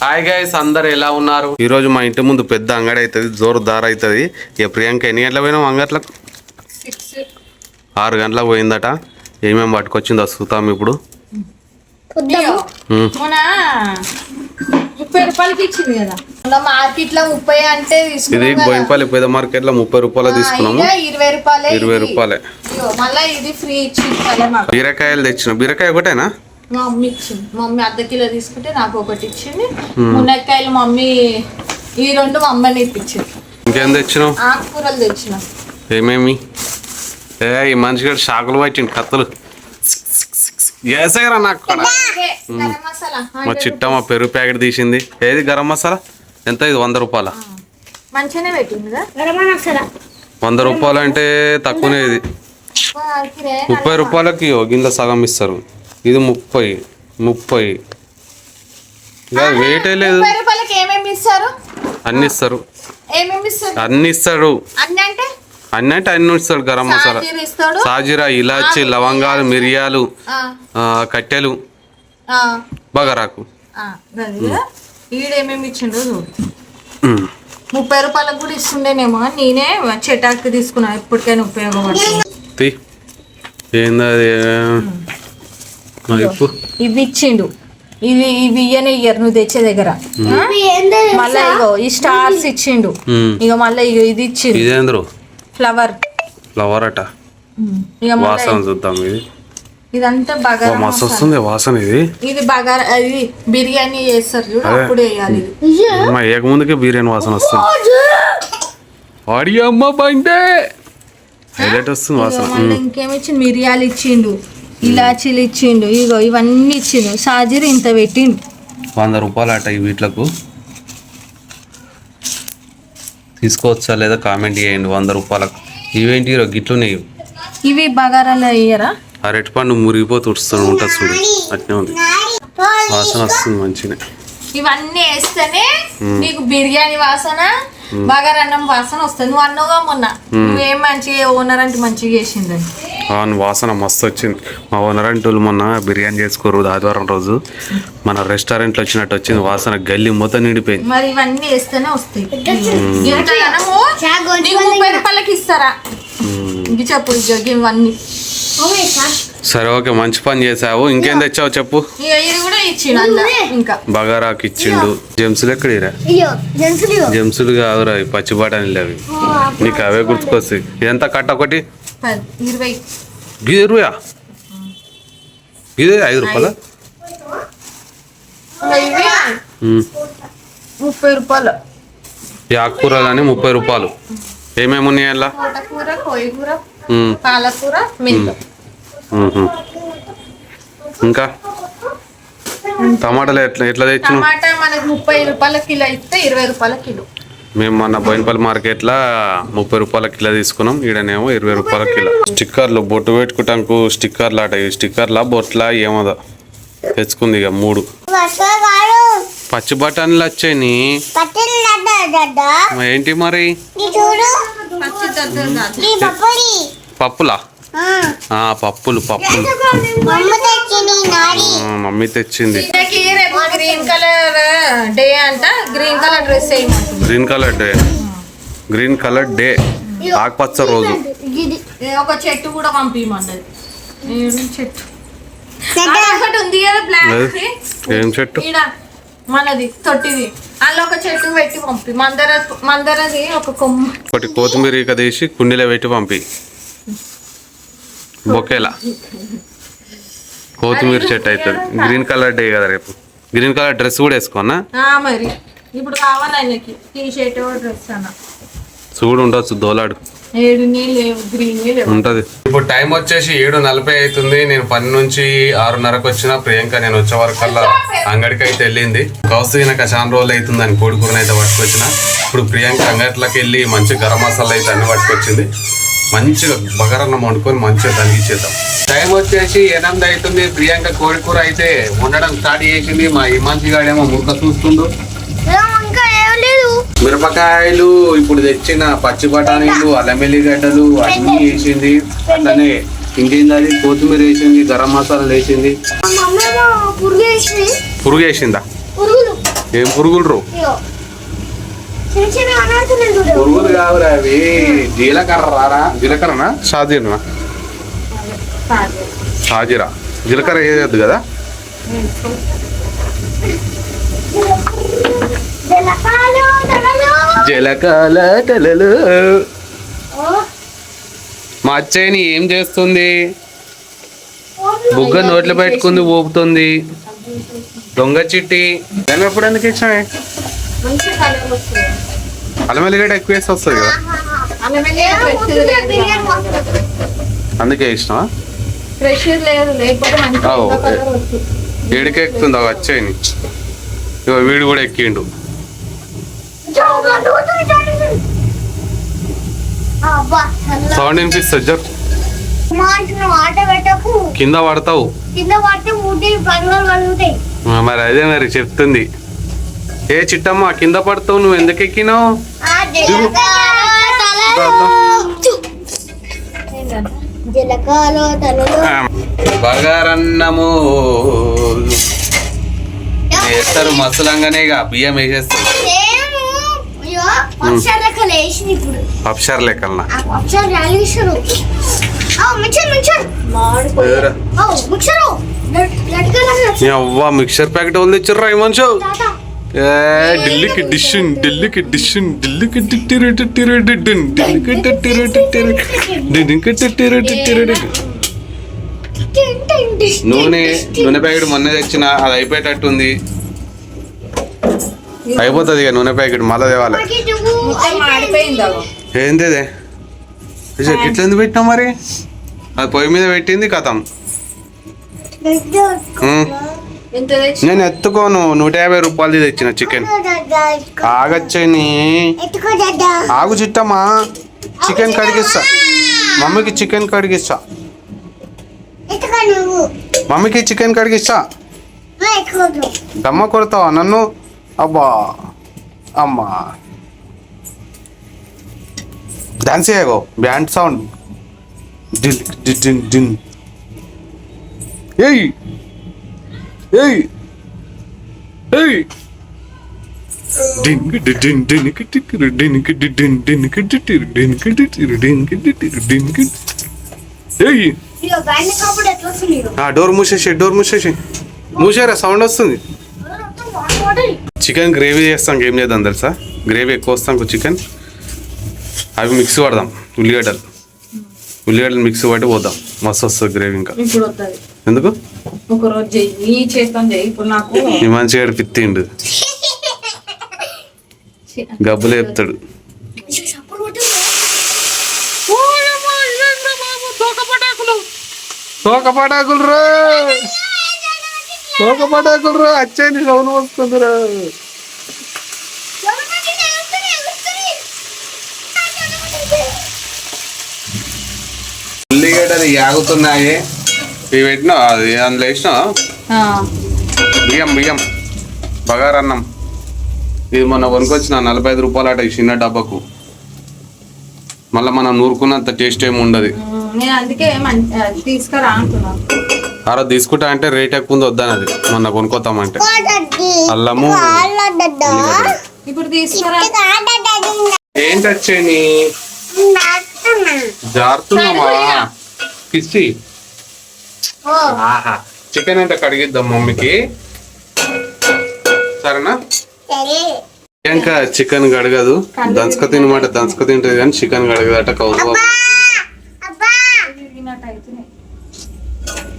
Hi guys, అందరు ఎలా ఉన్నారు? ఈ రోజు మా ఇంటి ముందు పెద్ద అంగడి అవుతుంది, జోరుదార్ అవుతుంది. ఇక ప్రియాంక ఎన్ని గంటలకు పోయినాం అంగట్లకు? 6 గంటలకు పోయిందట. ఏమేమి పట్టుకొచ్చిందో చూస్తాం ఇప్పుడు. 30 రూపాయలకి ఇచ్చింది కదా మార్కెట్ లో 30 అంటే ఇది బోయినపల్లి పెద్ద మార్కెట్ లో 30 రూపాయలు తీసుకున్నాము. 20 రూపాయలే. మళ్ళీ ఇది ఫ్రీ ఇచ్చింది. బీరకాయలు తెచ్చిన. బీరకాయ ఒకటేనా? మమ్మీ ఇచ్చింది. మమ్మీ అర్ధ కిలో తీసుకుంటే నాకు ఒకటి ఇచ్చింది. మునక్కాయలు మమ్మీ ఈ 2 మా అమ్మని ఇప్పించింది. ఇంకేం తెచ్చినావు? ఆకుకూరలు తెచ్చిన. ఏమేమి? ఈ మనిషి గారు షాకులు పట్టింది, కత్తులు వేసారా నాకు. మా చిట్టమ్మ పెరుగు ప్యాకెట్ తీసింది. ఏది గరం మసాలా? ఎంత ఇది? 100 రూపాయల. మంచిగానే పెట్టింది. 100 రూపాయలు అంటే తక్కువనే. ఇది 30 రూపాయలకి గిన్నె సగం ఇస్తారు. ఇది 30 ఇక వెయిటే లేదు. అన్ని ఇస్తారు. అన్ని ఇస్తాడు. అన్ని అంటే అన్ని ఇస్తాడు. గరం మసాలా, సాజీరా, ఇలాచి, లవంగాలు, మిరియాలు, కట్టెలు, బగారాకు. ఈడేమేమి ఇచ్చిండ్రు 30 రూపాయలకు కూడా ఇస్తుండేనేమో. నేనే చెటాకు తీసుకున్నా, ఎప్పటికైనా ఉపయోగపడుతుంది. ఏంది ఇవి ఇచ్చిండు. ఇవి ఇయ్యరు నువ్వు తెచ్చే దగ్గర. మళ్ళా ఇగో ఈ స్టార్స్ ఇచ్చిండు. ఇక మళ్ళీ ఇది ఇచ్చిండు. ఫ్లవర్ అట. వాసన చూద్దాం. ఇదంతా బగారా మస్తు వస్తుంది వాసన. ఇది బగారా, ఇది బిర్యానీ చేస్తారు చూడు, అప్పుడు వేయాలి. ముందుకే బిర్యానీ వాసన వస్తుంది. వాడి అమ్మ బండే హైలైట్ వస్తుంది వాసన. ఇంకేమిచ్చిండు? మిరియాలు ఇచ్చిండు, ఇలాచీలు ఇచ్చిండు, ఇగో ఇవన్నీ ఇచ్చిండు. సాజీరు ఇంత పెట్టిండు. 100 రూపాయలు అట. ఈ వీటిలకు తీసుకోవచ్చా లేదా కామెంట్ చేయండి. 100 రూపాయలకు. ఇవేంటి గిట్లున్నాయి? ఇవి బగారాలో వేయరా? అరటి పండు మురిగిపోతూ ఉంటుంది చూడు, అట్నే ఉంది. వాసన వస్తుంది మంచిగా. ఇవన్నీ వేస్తేనే నీకు బిర్యానీ వాసన, బగారన్నం వాసన వస్తుంది. నువ్వు అన్నగా మొన్న నువ్వేం మంచిగా ఓనర్ అంటే మంచిగా చేసిందని. అవును, వాసన మస్తు వచ్చింది. మా ఓనర్ అంటే మొన్న బిర్యానీ చేసుకోరు ఆదివారం రోజు. మన రెస్టారెంట్లో వచ్చినట్టు వచ్చింది వాసన. గల్లీ మొత్తం నిండిపోయింది. మరి ఇవన్నీ వేస్తేనే వస్తాయి. 30 రూపాయలకి ఇస్తారా? ఇంక చెప్పు ఇవన్నీ. సరే, ఓకే, మంచి పని చేసావు. ఇంకేం తెచ్చావు చెప్పు. ఇది కూడా ఇచ్చిండు. ఇంకా బగారాకు ఇచ్చిండు. జెమ్సులు ఎక్కడిరా? జెమ్సులు కాదురా, పచ్చి బఠానీలు అవి. నీకు అవే గుర్తుకొస్తాయి. ఇదంతా కట్ట ఒకటి 20. ఇది 20? ఇది 5 రూపాయల. 30 రూపాయలు. ఈ ఆకుకూరలు అని 30 రూపాయలు. ఏమేమి ఉన్నాయి అలా? తోటకూర, కోయిగూర, పాలకూర, ఇంకా టమాటాలు ఎట్లా తెచ్చు? టమాటా మనకు 30 రూపాయల కిలో ఇస్తే 20 రూపాయల కిలో. మేము మొన్న బోయినపల్లి మార్కెట్లో 30 రూపాయల కిలో తీసుకున్నాం. ఈడనేమో 20 రూపాయల కిలో. స్టిక్కర్లు, బొట్టు పెట్టుకుంటానికి స్టిక్కర్లు అట. ఈ స్టిక్కర్లా బొట్లా ఏమోదా తెచ్చుకుంది. ఇక 3 పచ్చి బఠానీలు వచ్చాయి. ఏంటి మరి? పప్పులా? పప్పులు మమ్మీ తెచ్చింది. గ్రీన్ కలర్ డే అంట. Green colour dress. Green colour day ఆకుపచ్చ రోజు. ఒక చెట్టు కూడా పంపించమన్నది. చెట్టు ఒకటి ఉంది కదా బ్లాక్. ఏం చెట్టు? మనది తొట్టిది. అందులో ఒక చెట్టు పెట్టి పంపి. మందరది ఒక కొమ్మ. ఒకటి కొత్తిమీర ఇక తీసి కుండీలో పెట్టి పంపి. బొకేలా కొత్తిమీర చెట్టు అవుతుంది. గ్రీన్ కలర్ డే కదా రేపు. గ్రీన్ కలర్ డ్రెస్ కూడా వేసుకోనా? మరి ఇప్పుడు కావాలి ఆయనకి టీ షర్ట్ డ్రెస్ అన్న. చూడు ఉండొచ్చు దోలాడు ఉంటది. ఇప్పుడు టైం వచ్చేసి 7:40 అవుతుంది. నేను పని నుంచి 6:30కి వచ్చిన. ప్రియాంక నేను వచ్చే వరకల్లా అంగడికి అయితే వెళ్ళింది. కౌసు నాకు చాలా రోజులు అవుతుంది అని కోడికూరని అయితే పట్టుకొచ్చిన. ఇప్పుడు ప్రియాంక అంగట్లోకి వెళ్ళి మంచి గరం మసాలా అయితే అన్ని పట్టుకొచ్చింది. మంచిగా బగారన్నం వండుకొని మంచిగా తగ్గించేద్దాం. టైం వచ్చేసి 8 అవుతుంది. ప్రియాంక కోడికూర అయితే వండడం స్టార్ట్ చేసింది. మా ఇమాన్సి గాడేమో ముక్క చూస్తుండు. మిరపకాయలు, ఇప్పుడు తెచ్చిన పచ్చి బఠానీలు, అల్లం ఎల్లిగడ్డలు అన్నీ వేసింది. అట్లనే ఇంకేంది కొత్తిమీర వేసింది, గరం మసాలా వేసింది. పురుగు వేసిందా? ఏం పురుగులు రో పురుగులు కావురా అవి జీలకర్ర రారా జీలకర్రనా షాజీరనా షాజీరా జీలకర్ర వేయద్దు కదా జలకాల తలలు మా అచ్చయ్యని ఏం చేస్తుంది బుగ్గ నోట్లో పెట్టుకుంది ఊపుతుంది దొంగ చిట్టి నేను ఎప్పుడు ఎందుకు ఇచ్చామే అల్లం వెల్లిగడ్డ ఎక్కువ వేసి వస్తుంది కదా అందుకే ఇష్టమా ఏడికి ఎక్కుతుంది అవి అచ్చయ్యని ఇక వీడు కూడా ఎక్కిండు సౌండ్ వినిపిస్తుంది జర్ కింద పడతావు మరి అదే మరి చెప్తుంది ఏ చిట్టమ్మ కింద పడతావు నువ్వు ఎందుకు ఎక్కినావు బగారన్నము వేస్తారు మసలంగానే ఇక బియ్యం వేసేస్తారు అప్షర్ లెక్కలనా అవ్వా మిక్సర్ ప్యాకెట్ వాళ్ళు తెచ్చారు ఈ మనిషి ఢిల్లీకి డిషన్ ఢిల్లీకి డిషన్ ఢిల్లీకి నూనె నూనె ప్యాకెట్ మొన్న తెచ్చిన అది అయిపోయేటట్టుంది అయిపోతుంది ఇక నూనె ప్యాకెట్ మళ్ళీ తేవాలి ఏంది ఇట్లా ఎందుకు పెట్టినావు మరి అది పొయ్యి మీద పెట్టింది కథం నేను ఎత్తుకోను 150 రూపాయలది తెచ్చిన చికెన్ ఆగచ్చని ఆగు చిట్టమ్మా చికెన్ కడిగిస్తా మమ్మీకి చికెన్ కడిగిస్తా మమ్మీకి చికెన్ కడిగిస్తా దమ్మ కొడతావా నన్ను అబ్బా అమ్మా డాన్స్ చేయగో బ్యాండ్ సౌండ్ డిల్ డిన్ డిన్ ఏయ్ ఏయ్ ఏయ్ డింగ్ డిన్ డిన్ కిటిక్ డిన్ కిటి డిన్ డిన్ కిటి డిన్ కిటి డిన్ కిటి డిన్ కిటి ఏయ్ డోర్ మూసేసి మూసేరా సౌండ్ వస్తుంది చికెన్ గ్రేవీ చేస్తాం ఏం చేద్దాం తెలుసా గ్రేవీ ఎక్కువ వస్తాం చికెన్ అవి మిక్స్ పడదాం ఉల్లిగడ్డలు మిక్స్ పట్టి పోద్దాం మస్తు వస్తుంది గ్రేవీ ఇంకా ఎందుకు ఈ మంచిగా పిత్తిండు గబ్బులు చెప్తాడు తోకపటాకులు రా అచ్చని సౌండ్ వస్తుంది రా ఉల్లిగడ్డలు యాగుతున్నాయి ఇవి పెట్టినా అది అందులో వేసినా బియ్యం బగారన్నం ఇది మొన్న కొనుకొచ్చిన 45 రూపాయలు అట ఈ చిన్న డబ్బాకు మళ్ళీ మనం నూరుకున్నంత టేస్ట్ ఏమి ఉండదు అలా తీసుకుంటా అంటే రేట్ ఎక్కువ ఉంది వద్దానది మొన్న కొనుక్కోతామంటే అల్లము ఏంటి వచ్చేని జారుతున్నామా కిస్సి చికెన్ అంటే కడిగిద్దాం మమ్మీకి సరేనా ఇంకా చికెన్ కడగదు దంచక తినమాట దంచక తింటది కానీ చికెన్ కడగదట కౌసు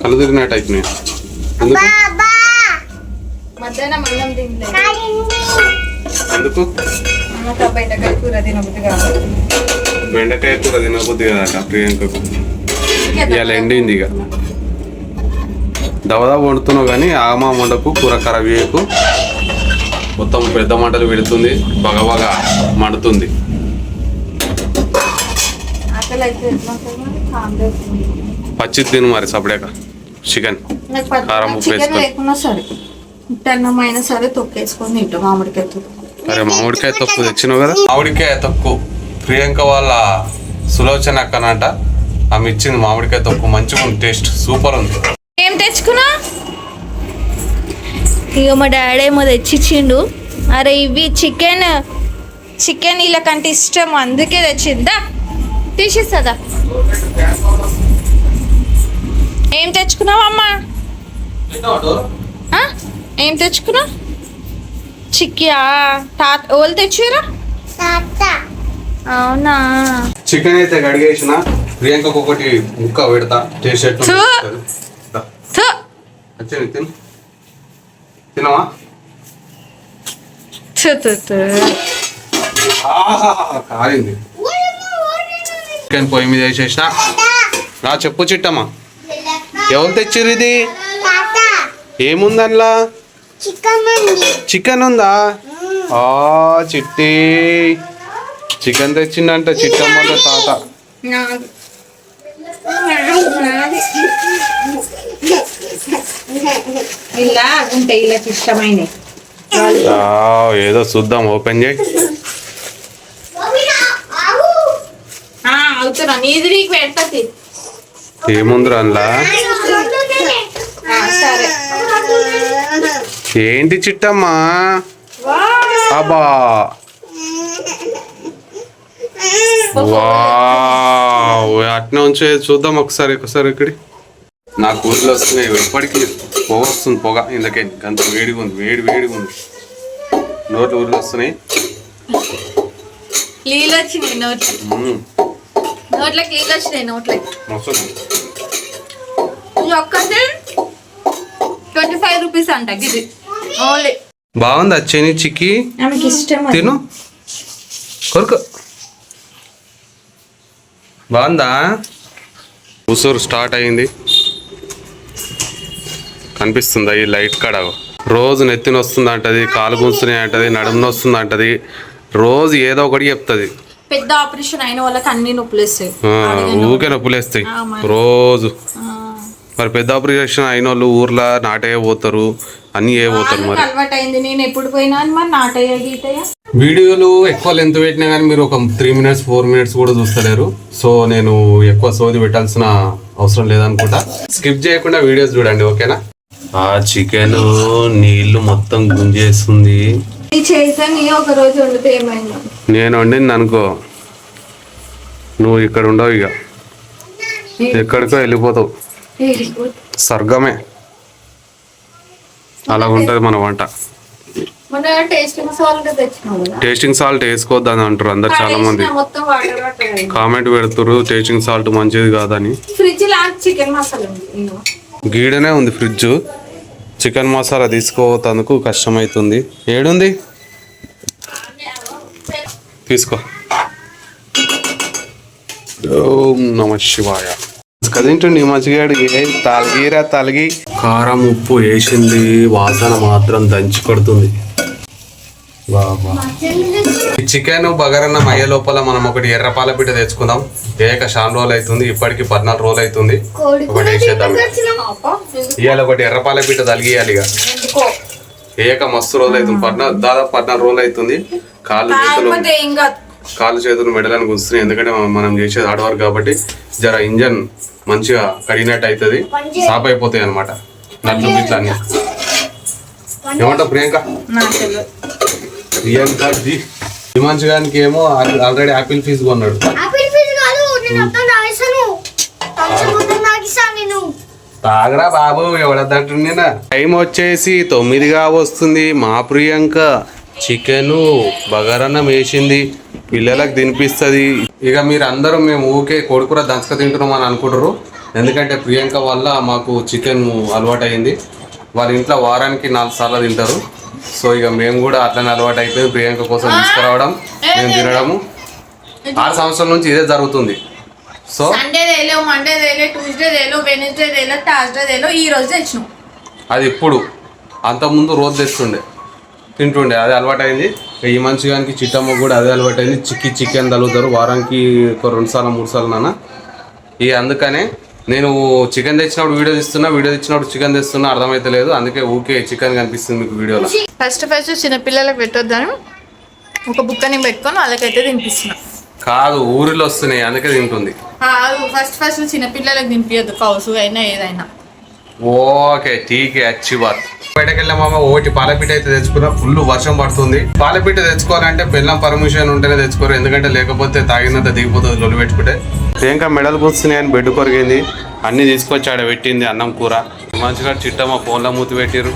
కళ్ళు తిరిగినట్టు అయిపోయినాయి ఎందుకు బెండకాయ కూర తినబుద్ది కదట ప్రియాంకకు ఇవాళ ఎండింది ఇక దవదా వండుతున్నావు కానీ ఆమా వండకు కూర ఖరాబ్ చేయకు మొత్తం పెద్ద మంటలు పెడుతుంది బగబగా మండుతుంది పచ్చి తిను మరి సపడేక చికెన్ కారం ఉప్పు వేసుకొని అరే మామిడికాయ తొక్కు తెచ్చినావు కదా మామిడికాయ తొక్కు ప్రియాంక వాళ్ళ సులోచన అక్కనంట ఆమె ఇచ్చింది మామిడికాయ తొక్కు మంచిగా ఉంది టేస్ట్ సూపర్ ఉంది ఏం తెచ్చుకున్నా ఇక మా డాడీ ఏమో తెచ్చిచ్చిండు. అరే ఇవి చికెన్ వీళ్ళకంటే ఇష్టం అందుకే తెచ్చిందా. తీసిస్తుందా? ఏం తెచ్చుకున్నావమ్మా? ఏం తెచ్చుకున్నావు? చిక్కియా? వాళ్ళు తెచ్చిరా? అవునా? చికెన్ అయితే కడిగేసిన. ప్రియాంకకు ఒకటి ముక్క పెడతా, టేస్ట్ తినవా? కాలింది. చికెన్ పొయ్యి మీద వేసేసిన. చెప్పు చిట్టమ్మా, ఎవరు తెచ్చిర్రు ఇది? ఏముంది అందులో? చికెన్ ఉందా? చిట్టి చికెన్ తెచ్చిండంట చిట్టమ్మ తాత. ఇలా ఉంటాయి వీళ్ళకి ఇష్టమైన. ఏదో చూద్దాం, ఓపెన్ చేయి. అవుతున్నా నీది నీకు పెడతాది. ఏముందిరా అందులో? సరే ఏంటి చిట్టమ్మా? అబ్బా అట్నే ఉంచే చూద్దాం ఒకసారి ఇక్కడి. నాకు ఊర్లో వస్తున్నాయి ఎప్పటికీ పొగ వస్తుంది. పొగ ఇందుకే అంత వేడిగా ఉంది, వేడిగా ఉంది. నోట్లు ఊర్లో వస్తున్నాయి. నీళ్ళు వచ్చినాయి నోట్లకి నీళ్ళు వచ్చినాయి నోట్లకి. ఒక్కటి 25 రూపీస్ అంట ఇది ఓన్లీ. బాగుంది వచ్చేని చిక్కి. ఆమెకి ఇష్టం. తిను కొరకు. బాగుందా? ఉసూరు స్టార్ట్ అయింది, కనిపిస్తుందా ఈ లైట్ కాడ? రోజు నెత్తిన వస్తుంది అంటది, కాలు గుంస్తున్నాయి అంటది, నడుమున వస్తుంది అంటది, రోజు ఏదో ఒకటి చెప్తుంది. పెద్ద ఆపరేషన్ అయిన వాళ్ళకి అన్ని నొప్పులు వేస్తాయి, ఊకే నొప్పులు వేస్తాయి రోజు. మరి పెద్ద ఆపరేషన్ అయిన వాళ్ళు ఊర్లో నాటయ్య పోతారు, అన్ని ఏ పోతారు. మరి అలవాటు అయింది. నేను ఎప్పుడు పోయినా మరి నాటయ్య గీటయ్య. వీడియోలు ఎక్కువ లెంత్ పెట్టినా కానీ మీరు ఒక 3 minutes 4 minutes కూడా చూస్తలేరు. సో నేను ఎక్కువ సోది పెట్టాల్సిన అవసరం లేదనుకుంటా. స్కిప్ చేయకుండా వీడియోస్ చూడండి, ఓకేనా? ఆ చికెన్ నీళ్లు మొత్తం గుంజేస్తుంది. ఒక రోజు వండితే ఏమైందా? నేను వండింది అనుకో, నువ్వు ఇక్కడ ఉండవు, ఇక ఎక్కడికో వెళ్ళిపోతావు. స్వర్గమే. అలా ఉంటుంది మన వంట. టేస్టింగ్ సాల్ట్ వేసుకోవద్దు అని అంటారు అందరు, చాలా మంది కామెంట్ పెడుతున్నారు టేస్టింగ్ సాల్ట్ మంచిది కాదని. గీడనే ఉంది ఫ్రిడ్జ్. చికెన్ మసాలా తీసుకోవతందుకు కష్టమవుతుంది. ఏడుంది? తీసుకో. ఓం నమ శివాయ. కదింటుండి మంచిగాడు. ఏ తలగి కారం ఉప్పు వేసింది, వాసన మాత్రం దంచి కొడుతుంది. ఈ చికెన్ బగారన్నం అయ్యే లోపల మనం ఒకటి ఎర్రపాల పిట్ట తెచ్చుకుందాం. చాలా రోజులు అవుతుంది, ఇప్పటికి 14 రోజులు అవుతుంది. ఒకటి వేసేద్దాం ఇవాళ. ఒకటి ఎర్రపాల పిట్ట తలిగియాలి ఇక. మస్తు రోజులు అవుతుంది, దాదాపు 14 రోజులు అవుతుంది. కాళ్ళు చేతులు మెడలను గుంచుతున్నాయి, ఎందుకంటే మనం చేసేది హార్డ్ వర్క్ కాబట్టి. జర ఇంజన్ మంచిగా కడిగినట్టు అవుతుంది, సాప్ అయిపోతాయి అనమాట నట్లు బిట్లు అన్ని. ఏమంటావు ప్రియాంక? హిమాంశుగానికి ఏమో ఆల్రెడీ యాపిల్ ఫీజు కొన్నాడు. తాగరా బాబు, ఎవడద్దంటున్నా. టైం వచ్చేసి 9గా వస్తుంది. మా ప్రియాంక చికెను బగారన్నం వేసింది, పిల్లలకు తినిపిస్తుంది. ఇక మీరు అందరూ మేము ఊకే కోడికూర దంచక తింటున్నాం అని అనుకుంటారు. ఎందుకంటే ప్రియాంక వల్ల మాకు చికెన్ అలవాటు అయింది. వాళ్ళ ఇంట్లో వారానికి 4 సార్లు తింటారు. సో ఇక మేము కూడా అట్లనే అలవాటు అయిపోయింది. ప్రియాంక కోసం తీసుకురావడం, మేము తినడము. 6 సంవత్సరాల నుంచి ఇదే జరుగుతుంది. సో సండే తేలో, మండే తేలో, ట్యూస్డే తేలో, వెనస్డే తేలో, థర్స్డే తేలో, ఈ రోజు తెచ్చినాం. అది ఇప్పుడు, అంతకుముందు రోజు తెస్తుండే తింటుండే, అది అలవాటు అయింది. ఈ మంచిగానికి చిట్టమ్మ కూడా అదే అలవాటు అయింది. చికెన్ తగులుతారు వారానికి 2 సార్లు 3 సార్లు నాన్న. ఇక అందుకనే నేను చికెన్ తెచ్చినప్పుడు వీడియో తెచ్చినప్పుడు చికెన్ తెస్తున్నా అర్థమైతే లేదు. అందుకే ఊకే చికెన్ కనిపిస్తుంది మీకు వీడియోలో. ఫస్ట్ చిన్నపిల్లలకు పెట్టొద్దాను ఒక బుక్కని పెట్టుకొని వాళ్ళకైతే తినిపిస్తున్నా. కాదు, ఊరిలో వస్తున్నాయి అందుకే తింటుంది. ఫస్ట్ చిన్నపిల్లలకు తినిపించద్దు, కౌసు అయినా ఏదైనా. ఓకే ఠీకే అచ్చి బాత్. బయటకు వెళ్ళామమ్మ ఒకటి పాలపిట్ట అయితే తెచ్చుకున్నా. ఫుల్ వర్షం పడుతుంది. పాలపిట్ట తెచ్చుకోవాలంటే పెళ్ళం పర్మిషన్ ఉంటేనే తెచ్చుకోరు, ఎందుకంటే లేకపోతే తాగినంత దిగిపోతుంది లొల్లి పెట్టుకుంటే. ప్రియాంక మెడలు కూర్చున్నాయి అని బెడ్ కొరిగింది. అన్ని తీసుకొచ్చి ఆడ పెట్టింది, అన్నం కూర. మంచిగా చిట్టమ్మ ఫోన్లో మూతి పెట్టిరు.